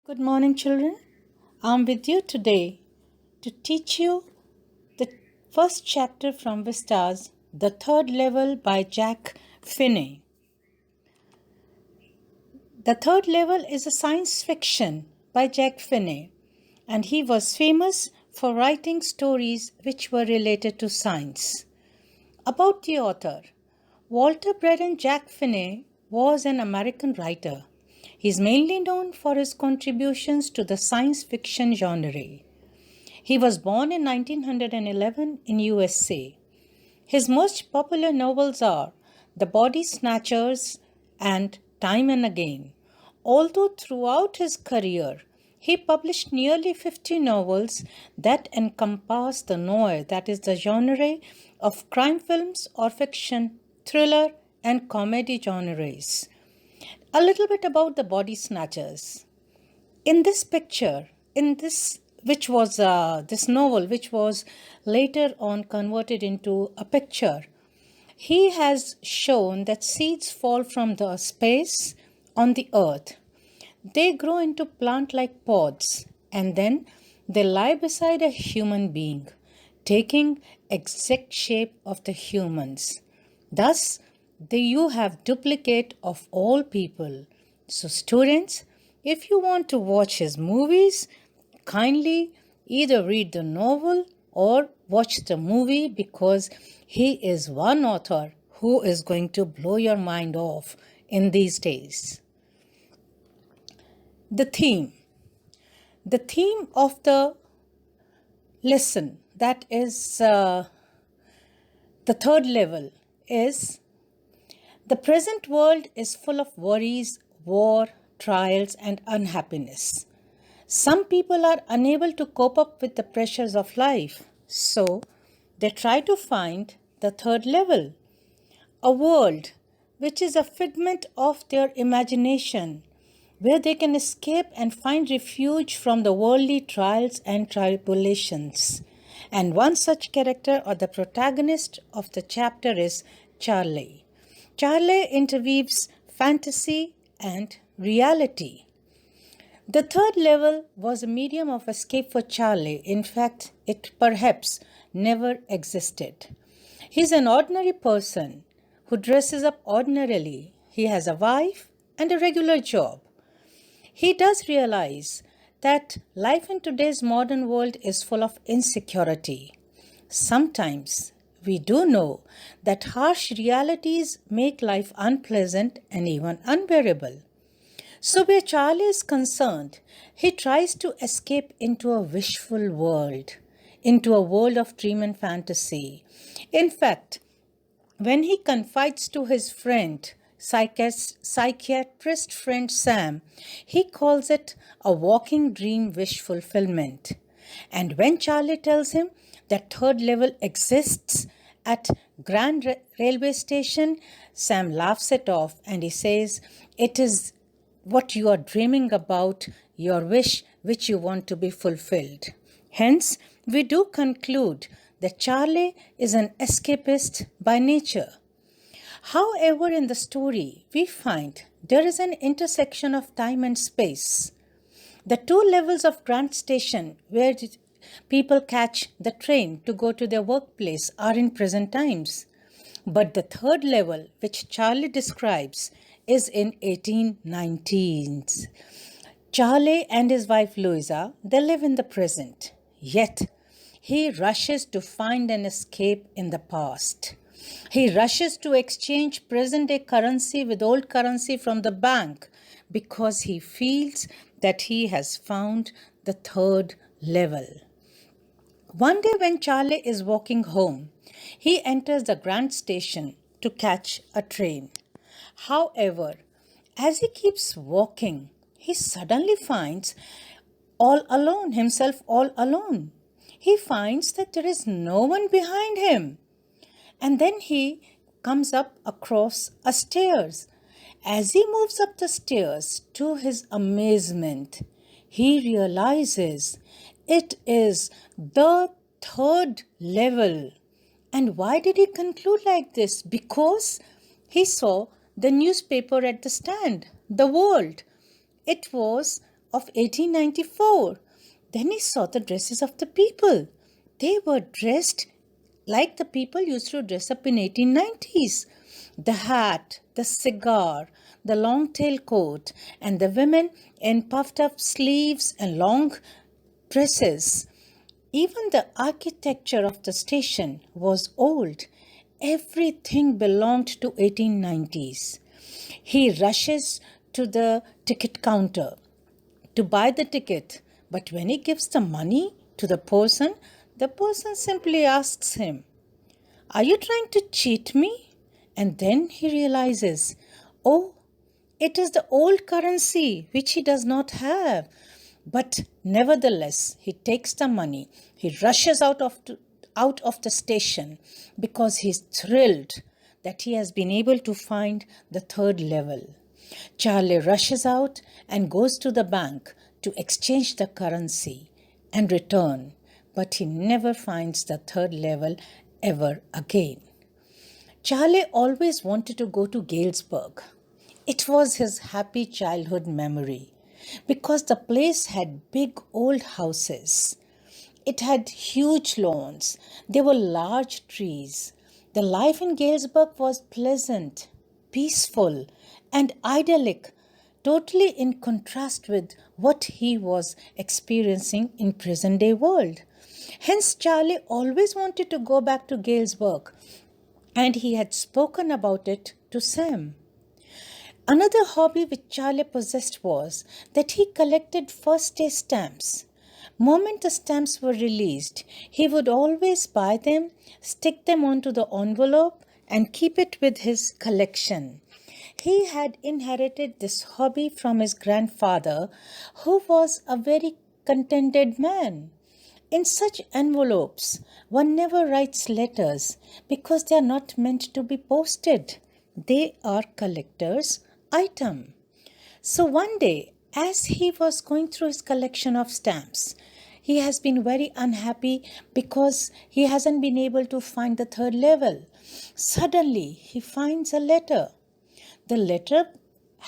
Good morning, children. I'm with you today to teach you the first chapter from Vistas, The Third Level by Jack Finney. The Third Level is a science fiction by Jack Finney, and he was famous for writing stories which were related to science. About the author, Walter Braden Jack Finney was an American writer. He is mainly known for his contributions to the science fiction genre. He was born in 1911 in USA. His most popular novels are The Body Snatchers and Time and Again. Although throughout his career, he published nearly 50 novels that encompass the noir, that is the genre of crime films or fiction, thriller, and comedy genres. A little bit about the Body Snatchers. In this picture, this novel, which was later on converted into a picture, he has shown that seeds fall from the space on the earth. They grow into plant-like pods, and then they lie beside a human being, taking exact shape of the humans. Thus, you have duplicate of all people. So students, if you want to watch his movies, kindly either read the novel or watch the movie, because he is one author who is going to blow your mind off in these days. The theme of the lesson, that is the third level, is the present world is full of worries, war, trials, and unhappiness. Some people are unable to cope up with the pressures of life, so they try to find the third level, a world which is a figment of their imagination, where they can escape and find refuge from the worldly trials and tribulations. And one such character, or the protagonist of the chapter, is Charlie. Charlie interweaves fantasy and reality. The third level was a medium of escape for Charlie. In fact, it perhaps never existed. He's an ordinary person who dresses up ordinarily. He has a wife and a regular job. He does realize that life in today's modern world is full of insecurity. Sometimes we do know that harsh realities make life unpleasant and even unbearable. So where Charlie is concerned, he tries to escape into a wishful world, into a world of dream and fantasy. In fact, when he confides to his friend, psychiatrist friend Sam, he calls it a walking dream wish fulfillment. And when Charlie tells him that third level exists at Grand Railway Station, Sam laughs it off and he says, it is what you are dreaming about, your wish which you want to be fulfilled. Hence, we do conclude that Charlie is an escapist by nature. However, in the story, we find there is an intersection of time and space. The two levels of Grand Station, where people catch the train to go to their workplace, are in present times. But the third level, which Charlie describes, is in 1819s. Charlie and his wife Louisa, they live in the present. Yet, he rushes to find an escape in the past. He rushes to exchange present-day currency with old currency from the bank because he feels that he has found the third level. One day when Charlie is walking home, he enters the Grand Station to catch a train. However, as he keeps walking, he suddenly finds himself all alone. He finds that there is no one behind him. And then he comes up across a stairs. As he moves up the stairs, to his amazement, he realizes it is the third level. And why did he conclude like this? Because he saw the newspaper at the stand, The World. It was of 1894. Then he saw the dresses of the people. They were dressed like the people used to dress up in 1890s. The hat, the cigar, the long tail coat, and the women in puffed up sleeves and long dresses. Even the architecture of the station was old. Everything belonged to 1890s. He rushes to the ticket counter to buy the ticket, but when he gives the money to the person simply asks him, "Are you trying to cheat me?" And then he realizes, oh, it is the old currency which he does not have. But nevertheless, he takes the money. He rushes out of the station because he's thrilled that he has been able to find the third level. Charlie rushes out and goes to the bank to exchange the currency and return, but he never finds the third level ever again. Charlie always wanted to go to Galesburg. It was his happy childhood memory because the place had big old houses. It had huge lawns. There were large trees. The life in Galesburg was pleasant, peaceful, and idyllic, totally in contrast with what he was experiencing in present-day world. Hence, Charlie always wanted to go back to Galesburg, and he had spoken about it to Sam. Another hobby which Charlie possessed was that he collected first-day stamps. Moment the stamps were released, he would always buy them, stick them onto the envelope, and keep it with his collection. He had inherited this hobby from his grandfather, who was a very contented man. In such envelopes, one never writes letters because they are not meant to be posted. They are collector's item. So one day, as he was going through his collection of stamps, he has been very unhappy because he hasn't been able to find the third level. Suddenly, he finds a letter. The letter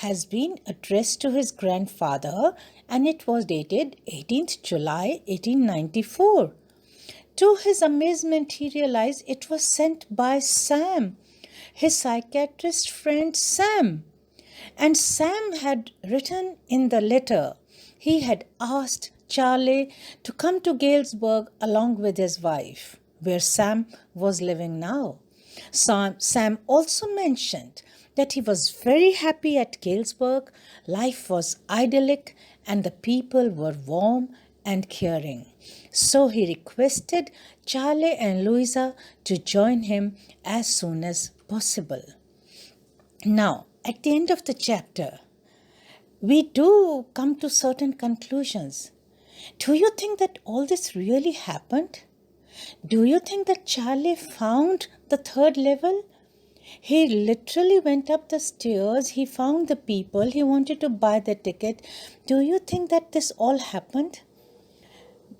has been addressed to his grandfather and it was dated 18th July 1894. To his amazement, he realized it was sent by Sam, his psychiatrist friend Sam. And Sam had written in the letter, he had asked Charlie to come to Galesburg along with his wife, where Sam was living now. Sam also mentioned that he was very happy at Galesburg, life was idyllic, and the people were warm and caring. So he requested Charlie and Louisa to join him as soon as possible. Now, at the end of the chapter, we do come to certain conclusions. Do you think that all this really happened? Do you think that Charlie found the third level? He literally went up the stairs, he found the people, he wanted to buy the ticket. Do you think that this all happened?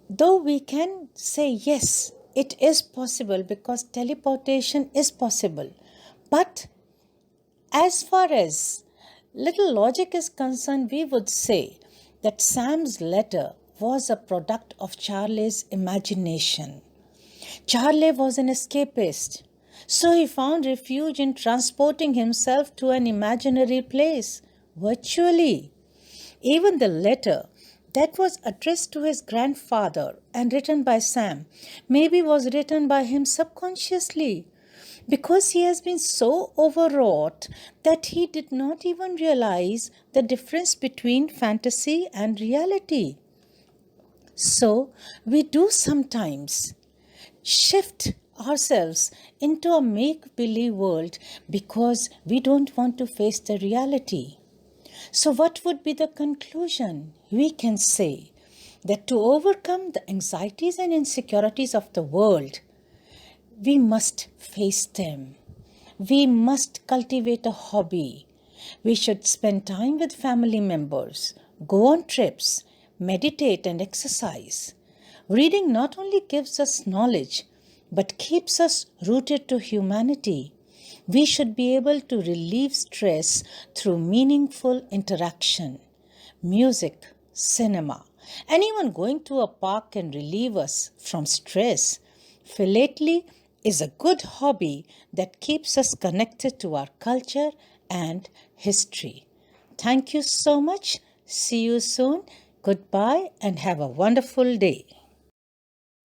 Though we can say yes, it is possible because teleportation is possible. But as far as little logic is concerned, we would say that Sam's letter was a product of Charlie's imagination. Charlie was an escapist, so he found refuge in transporting himself to an imaginary place, virtually. Even the letter that was addressed to his grandfather and written by Sam maybe was written by him subconsciously, because he has been so overwrought that he did not even realize the difference between fantasy and reality. So we do sometimes shift ourselves into a make-believe world because we don't want to face the reality. So what would be the conclusion? We can say that to overcome the anxieties and insecurities of the world, we must face them. We must cultivate a hobby. We should spend time with family members, go on trips, meditate and exercise. Reading not only gives us knowledge, but keeps us rooted to humanity. We should be able to relieve stress through meaningful interaction. Music, cinema. And even going to a park can relieve us from stress. Philately is a good hobby that keeps us connected to our culture and history. Thank you so much. See you soon. Goodbye and have a wonderful day.